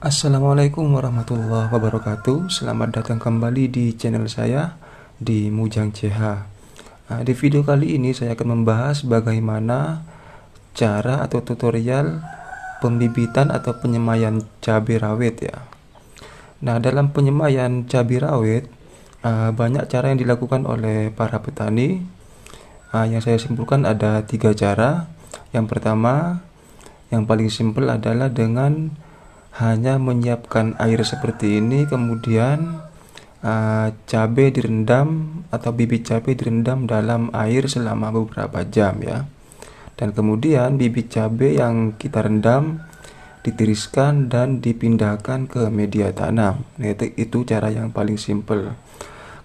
Assalamualaikum warahmatullahi wabarakatuh. Selamat datang kembali di channel saya di Mujang CH. Di video kali ini saya akan membahas bagaimana cara atau tutorial pembibitan atau penyemaian cabai rawit ya. Nah, dalam penyemaian cabai rawit banyak cara yang dilakukan oleh para petani. Yang saya simpulkan ada 3 cara. Yang pertama, yang paling simpel adalah dengan hanya menyiapkan air seperti ini, kemudian cabai direndam atau bibit cabai direndam dalam air selama beberapa jam ya. Dan kemudian bibit cabai yang kita rendam ditiriskan dan dipindahkan ke media tanam. Nah, itu cara yang paling simpel.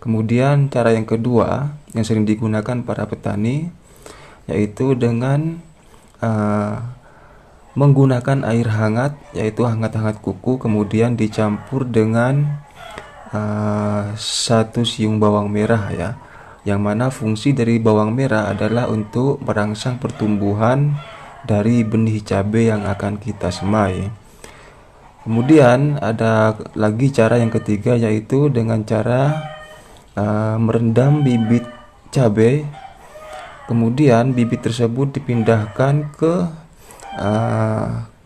Kemudian cara yang kedua yang sering digunakan para petani yaitu dengan menggunakan air hangat, yaitu hangat-hangat kuku, kemudian dicampur dengan 1 siung bawang merah ya, yang mana fungsi dari bawang merah adalah untuk merangsang pertumbuhan dari benih cabai yang akan kita semai. Kemudian ada lagi cara yang ketiga, yaitu dengan cara merendam bibit cabai, kemudian bibit tersebut dipindahkan ke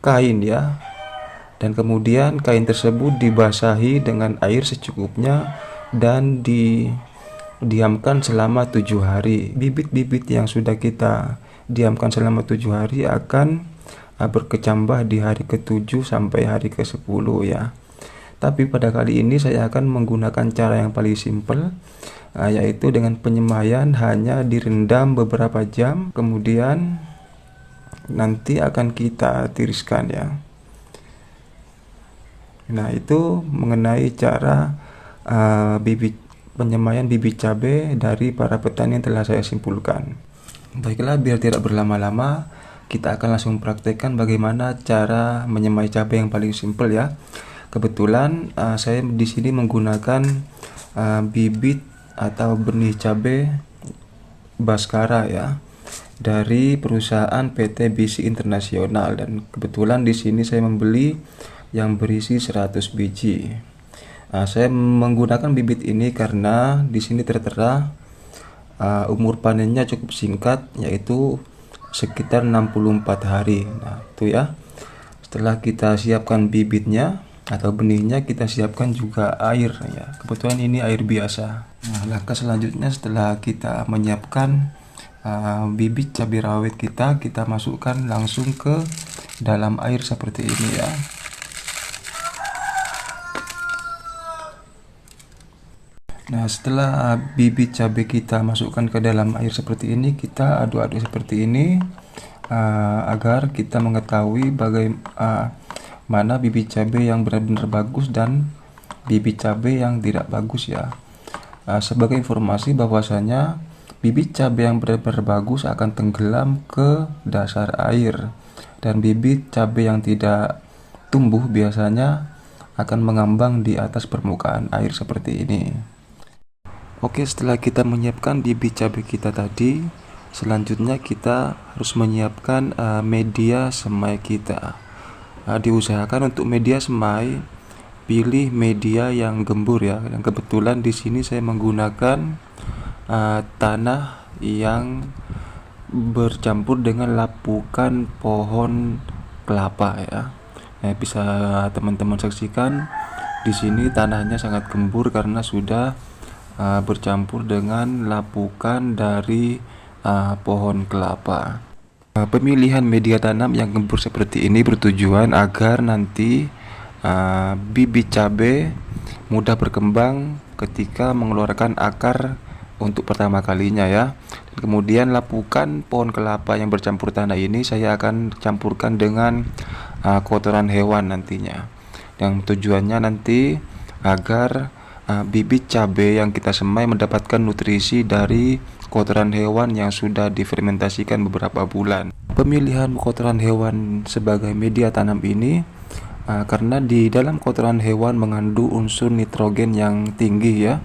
kain ya, dan kemudian kain tersebut dibasahi dengan air secukupnya dan didiamkan selama 7 hari. Bibit-bibit yang sudah kita diamkan selama 7 hari akan berkecambah di hari ke-7 sampai hari ke-10 ya. Tapi pada kali ini saya akan menggunakan cara yang paling simpel, yaitu dengan penyemaian hanya direndam beberapa jam, kemudian nanti akan kita tiriskan ya. Nah, itu mengenai cara penyemaian bibit cabai dari para petani yang telah saya simpulkan. Baiklah, biar tidak berlama-lama, kita akan langsung praktekkan bagaimana cara menyemai cabai yang paling simpel ya. Kebetulan saya di sini menggunakan bibit atau benih cabai Baskara ya, dari perusahaan PT BC Internasional, dan kebetulan di sini saya membeli yang berisi 100 biji. Saya menggunakan bibit ini karena di sini tertera umur panennya cukup singkat, yaitu sekitar 64 hari. Nah, itu ya. Setelah kita siapkan bibitnya atau benihnya, kita siapkan juga air ya. Kebetulan ini air biasa. Nah, langkah selanjutnya setelah kita menyiapkan bibit cabai rawit kita masukkan langsung ke dalam air seperti ini ya. Nah, setelah bibit cabai kita masukkan ke dalam air seperti ini, kita aduk-aduk seperti ini agar kita mengetahui bagaimana bibit cabai yang benar-benar bagus dan bibit cabai yang tidak bagus ya. Sebagai informasi bahwasanya bibit cabai yang benar-benar bagus akan tenggelam ke dasar air, dan bibit cabai yang tidak tumbuh biasanya akan mengambang di atas permukaan air seperti ini. Oke, setelah kita menyiapkan bibit cabai kita tadi, selanjutnya kita harus menyiapkan media semai kita. Diusahakan untuk media semai pilih media yang gembur ya. Dan kebetulan di sini saya menggunakan tanah yang bercampur dengan lapukan pohon kelapa ya. Nah, bisa teman-teman saksikan di sini tanahnya sangat gembur karena sudah bercampur dengan lapukan dari pohon kelapa. Pemilihan media tanam yang gembur seperti ini bertujuan agar nanti bibit cabai mudah berkembang ketika mengeluarkan akar untuk pertama kalinya ya. Dan kemudian lapukan pohon kelapa yang bercampur tanah ini saya akan campurkan dengan kotoran hewan nantinya, yang tujuannya nanti agar bibit cabai yang kita semai mendapatkan nutrisi dari kotoran hewan yang sudah difermentasikan beberapa bulan. Pemilihan kotoran hewan sebagai media tanam ini karena di dalam kotoran hewan mengandung unsur nitrogen yang tinggi ya,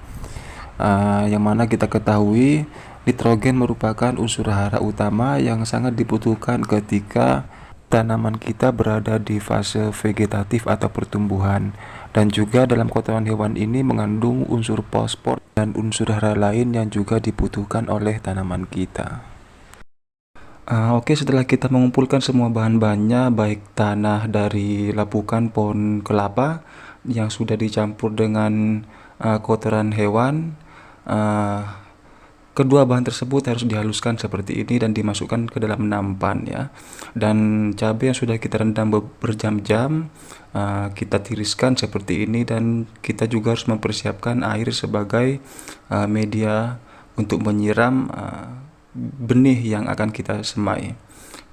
yang mana kita ketahui nitrogen merupakan unsur hara utama yang sangat dibutuhkan ketika tanaman kita berada di fase vegetatif atau pertumbuhan, dan juga dalam kotoran hewan ini mengandung unsur fosfor dan unsur hara lain yang juga dibutuhkan oleh tanaman kita. Oke, setelah kita mengumpulkan semua bahan-bahannya, baik tanah dari lapukan pohon kelapa yang sudah dicampur dengan kotoran hewan, kedua bahan tersebut harus dihaluskan seperti ini dan dimasukkan ke dalam nampan ya. Dan cabai yang sudah kita rendam berjam-jam, kita tiriskan seperti ini, dan kita juga harus mempersiapkan air sebagai media untuk menyiram benih yang akan kita semai.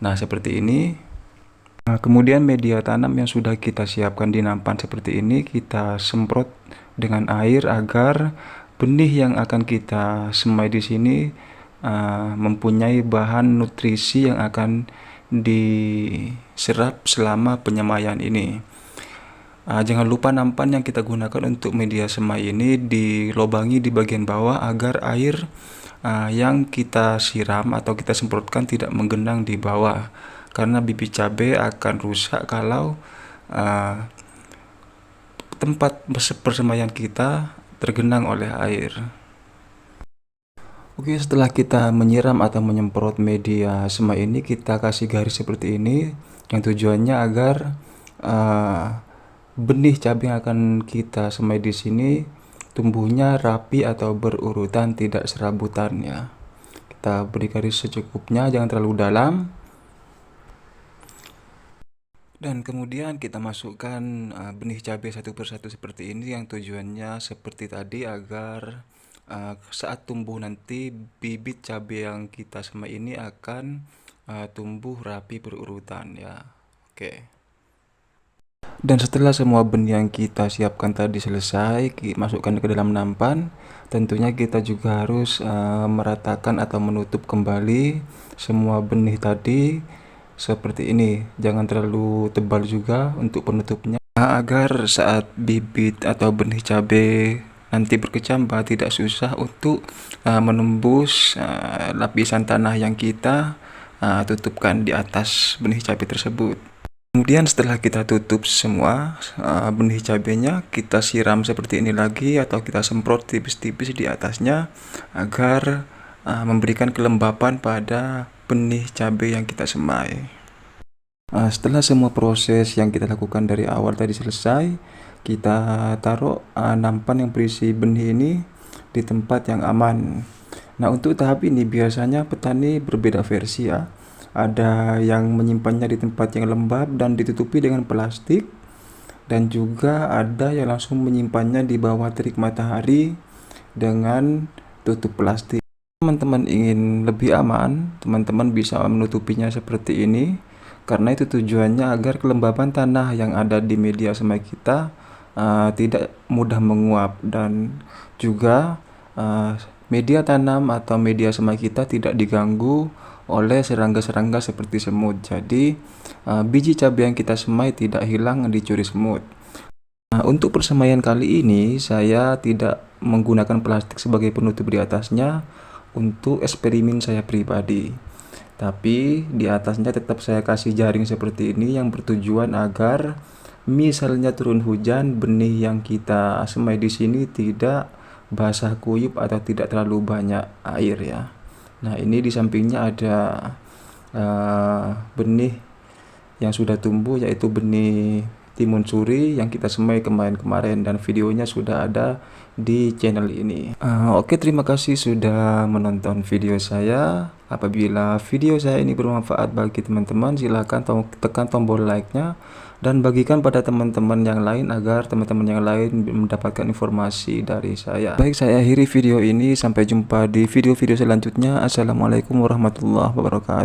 Nah, seperti ini. Kemudian media tanam yang sudah kita siapkan di nampan seperti ini kita semprot dengan air agar benih yang akan kita semai di sini mempunyai bahan nutrisi yang akan diserap selama penyemaian ini. Jangan lupa nampan yang kita gunakan untuk media semai ini dilobangi di bagian bawah agar air yang kita siram atau kita semprotkan tidak menggenang di bawah, karena bibit cabai akan rusak kalau tempat persemaian kita tergenang oleh air. Oke, setelah kita menyiram atau menyemprot media semai ini, kita kasih garis seperti ini yang tujuannya agar benih cabai yang akan kita semai di sini tumbuhnya rapi atau berurutan, tidak serabutan ya. Kita beri garis secukupnya, jangan terlalu dalam. Dan kemudian kita masukkan benih cabai satu persatu seperti ini yang tujuannya seperti tadi agar saat tumbuh nanti bibit cabai yang kita semai ini akan tumbuh rapi berurutan ya. Oke. Dan setelah semua benih yang kita siapkan tadi selesai, masukkan ke dalam nampan, tentunya kita juga harus meratakan atau menutup kembali semua benih tadi seperti ini. Jangan terlalu tebal juga untuk penutupnya, agar saat bibit atau benih cabai nanti berkecambah tidak susah untuk menembus lapisan tanah yang kita tutupkan di atas benih cabai tersebut. Kemudian setelah kita tutup semua benih cabainya, kita siram seperti ini lagi atau kita semprot tipis-tipis di atasnya agar memberikan kelembapan pada benih cabai yang kita semai. Setelah semua proses yang kita lakukan dari awal tadi selesai, kita taruh nampan yang berisi benih ini di tempat yang aman. Nah, untuk tahap ini biasanya petani berbeda versi ya. Ada yang menyimpannya di tempat yang lembab dan ditutupi dengan plastik, dan juga ada yang langsung menyimpannya di bawah terik matahari dengan tutup plastik. Teman-teman ingin lebih aman, teman-teman bisa menutupinya seperti ini, karena itu tujuannya agar kelembaban tanah yang ada di media semai kita tidak mudah menguap, dan juga media tanam atau media semai kita tidak diganggu oleh serangga-serangga seperti semut. Jadi biji cabai yang kita semai tidak hilang dicuri semut. Untuk persemaian kali ini saya tidak menggunakan plastik sebagai penutup di atasnya untuk eksperimen saya pribadi. Tapi di atasnya tetap saya kasih jaring seperti ini yang bertujuan agar misalnya turun hujan, benih yang kita semai di sini tidak basah kuyup atau tidak terlalu banyak air ya. Nah, ini di sampingnya ada benih yang sudah tumbuh, yaitu benih timun suri yang kita semai kemarin-kemarin, dan videonya sudah ada di channel ini. Oke, terima kasih sudah menonton video saya. Apabila video saya ini bermanfaat bagi teman-teman, silahkan tekan tombol like-nya dan bagikan pada teman-teman yang lain agar teman-teman yang lain mendapatkan informasi dari saya. Baik, saya akhiri video ini. Sampai jumpa di video-video selanjutnya. Assalamualaikum warahmatullahi wabarakatuh.